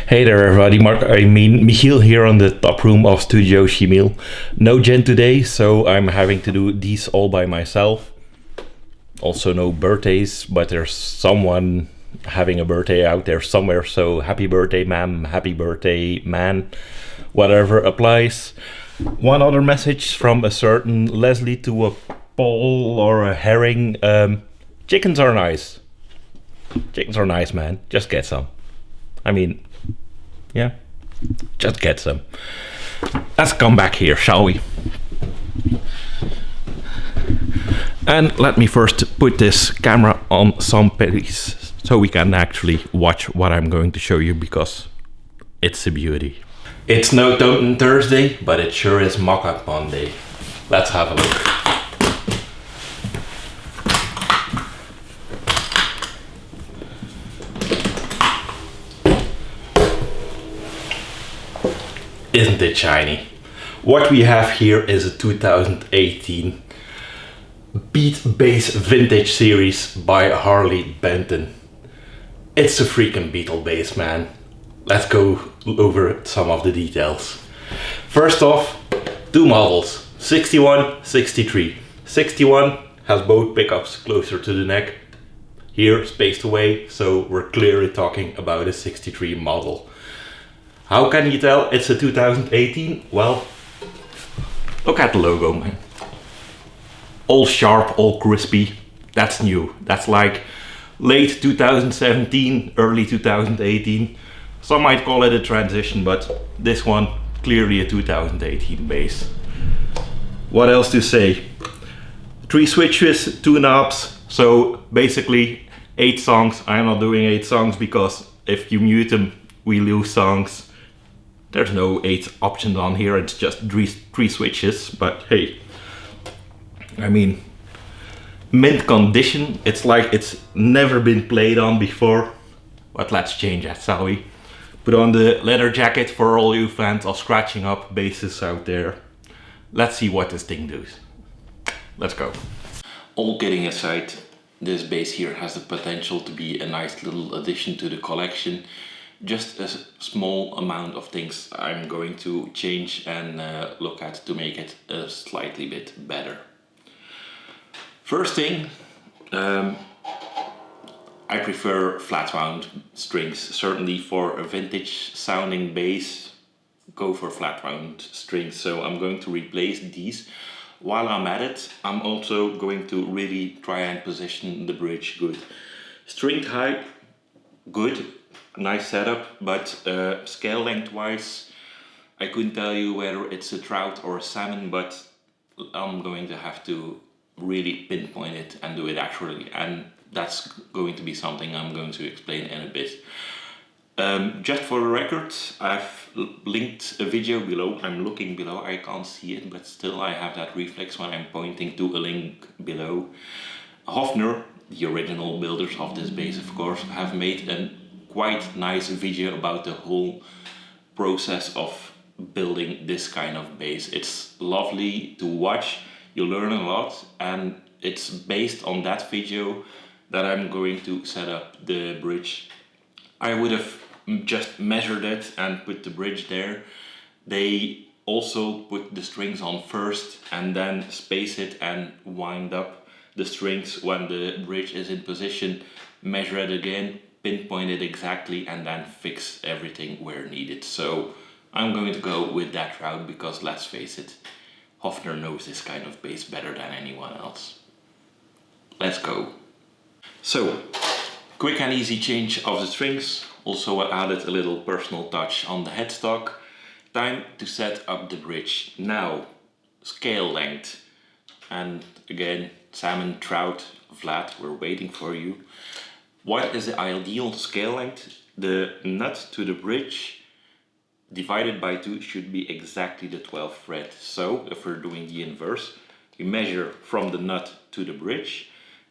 Hey there everybody, Michiel here on the top room of Studio Chimiel. No Jen today, so I'm having to do these all by myself. Also no birthdays, but there's someone having a birthday out there somewhere, so happy birthday ma'am, happy birthday man, whatever applies. One other message from a certain Leslie to a Paul or a Herring. Chickens are nice. Chickens are nice, man. Just get some. I mean, yeah, just get some. Let's come back here, shall we? And let me first put this camera on some pace so we can actually watch what I'm going to show you, because it's a beauty. It's no Totem Thursday, but it sure is Mock-Up Monday. Let's have a look. Isn't it shiny? What we have here is a 2018 Beat Bass Vintage Series by Harley Benton. It's a freaking Beatle bass, man. Let's go over some of the details. First off, two models, 61, 63. 61 has both pickups closer to the neck, here spaced away, so we're clearly talking about a 63 model. How can you tell it's a 2018? Well, look at the logo, man. All sharp, all crispy. That's new. That's like late 2017, early 2018. Some might call it a transition, but this one, clearly a 2018 bass. What else to say? 3 switches, 2 knobs. So basically 8 songs. I'm not doing 8 songs because if you mute them, we lose songs. There's no 8 options on here, it's just 3 switches, but hey, I mean, mint condition, it's like it's never been played on before, but let's change that, shall we? Put on the leather jacket for all you fans of scratching up basses out there. Let's see what this thing does. Let's go. All kidding aside, this bass here has the potential to be a nice little addition to the collection. Just a small amount of things I'm going to change and look at to make it a slightly bit better. First thing, I prefer flat wound strings. Certainly for a vintage sounding bass, go for flat wound strings. So I'm going to replace these. While I'm at it, I'm also going to really try and position the bridge good. String height, good. Nice setup, but scale length wise, I couldn't tell you whether it's a trout or a salmon, but I'm going to have to really pinpoint it and do it accurately, and that's going to be something I'm going to explain in a bit. Just for the record, I've linked a video below. I'm looking below, I can't see it, but still I have that reflex when I'm pointing to a link below. Hofner, the original builders of this bass of course, have made a quite nice video about the whole process of building this kind of bass. It's lovely to watch, you learn a lot, and it's based on that video that I'm going to set up the bridge. I would have just measured it and put the bridge there. They also put the strings on first and then space it and wind up the strings when the bridge is in position, measure it again, pinpoint it exactly, and then fix everything where needed. So I'm going to go with that route because let's face it, Hofner knows this kind of bass better than anyone else. Let's go. So, quick and easy change of the strings. Also I added a little personal touch on the headstock. Time to set up the bridge. Now, scale length. And again, salmon, trout, flat, we're waiting for you. What is the ideal scale length? The nut to the bridge divided by 2 should be exactly the 12th fret. So if we're doing the inverse, we measure from the nut to the bridge,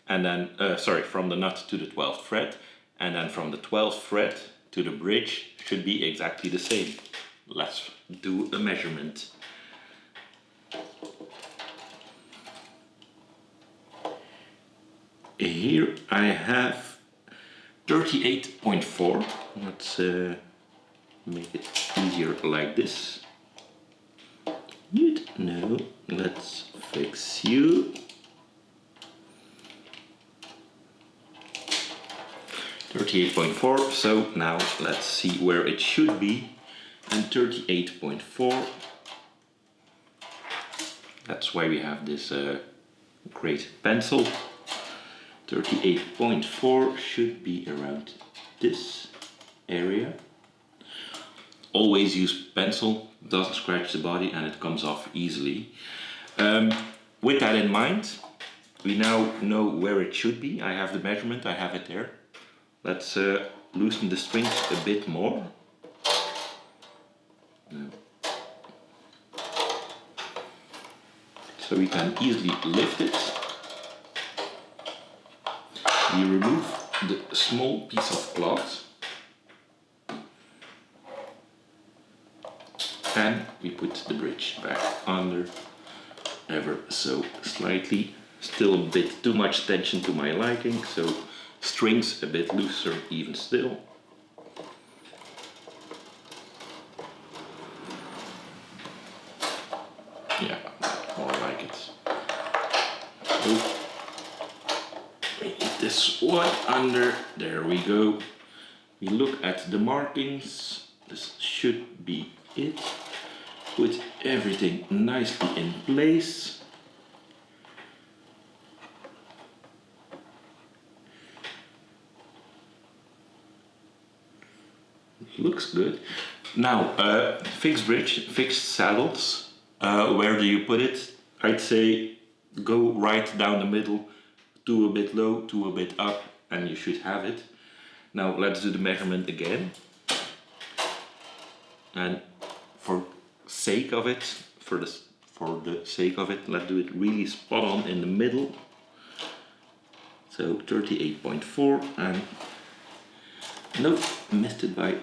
and then from the nut to the 12th fret, and then from the 12th fret to the bridge should be exactly the same. Let's do a measurement. Here I have 38.4. Let's make it easier like this. No, let's fix you. 38.4, so now let's see where it should be. And 38.4. That's why we have this great pencil. 38.4 should be around this area. Always use pencil, doesn't scratch the body and it comes off easily. With that in mind, we now know where it should be. I have the measurement, I have it there. Let's loosen the strings a bit more. So we can easily lift it. We remove the small piece of cloth and we put the bridge back under ever so slightly. Still a bit too much tension to my liking, so strings a bit looser even still. Yeah, more like it. So we need this one under, there we go. We look at the markings, this should be it. Put everything nicely in place. Looks good. Now, fixed bridge, fixed saddles. Where do you put it? I'd say go right down the middle, to a bit low, to a bit up, and you should have it. Now let's do the measurement again. And for the sake of it, let's do it really spot on in the middle. So 38.4 and nope, missed it by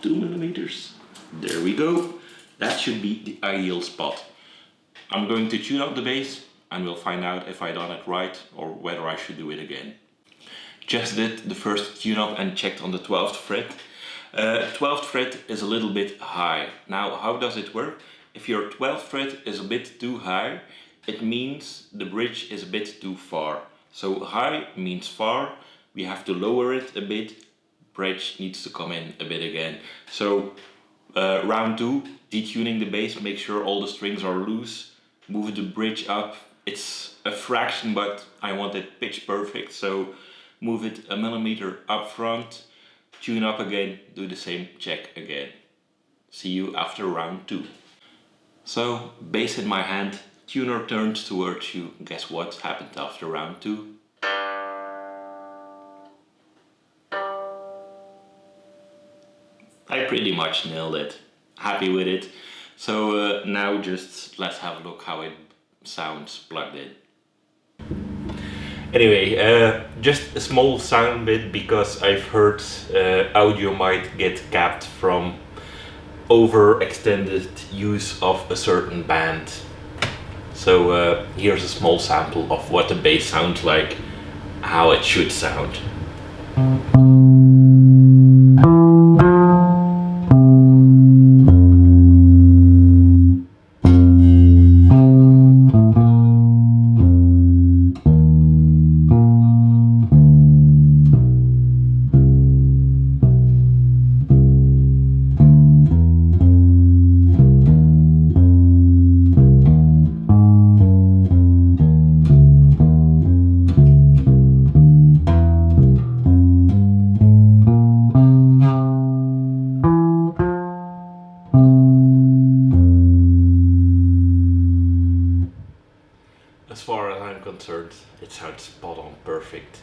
2 millimeters. There we go. That should be the ideal spot. I'm going to tune up the bass and we'll find out if I done it right or whether I should do it again. Just did the first tune up and checked on the 12th fret. 12th fret is a little bit high. Now how does it work? If your 12th fret is a bit too high, it means the bridge is a bit too far. So high means far, we have to lower it a bit, bridge needs to come in a bit again. So round 2, detuning the bass, make sure all the strings are loose, move the bridge up. It's a fraction, but I want it pitch perfect, so move it a millimeter up front, tune up again, do the same check again. See you after round 2. So, bass in my hand, tuner turned towards you. Guess what happened after round 2? I pretty much nailed it. Happy with it. So now just let's have a look how it sounds plugged in. Anyway, just a small sound bit because I've heard audio might get capped from overextended use of a certain band. So here's a small sample of what the bass sounds like, how it should sound. As far as I'm concerned, it sounds spot on perfect.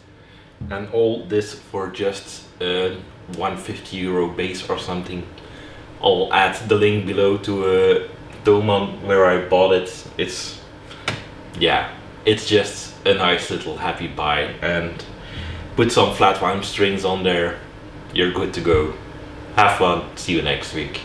And all this for just €150 bass or something. I'll add the link below to Thomann where I bought it. It's just a nice little happy buy, and put some flat wound strings on there, you're good to go. Have fun, see you next week.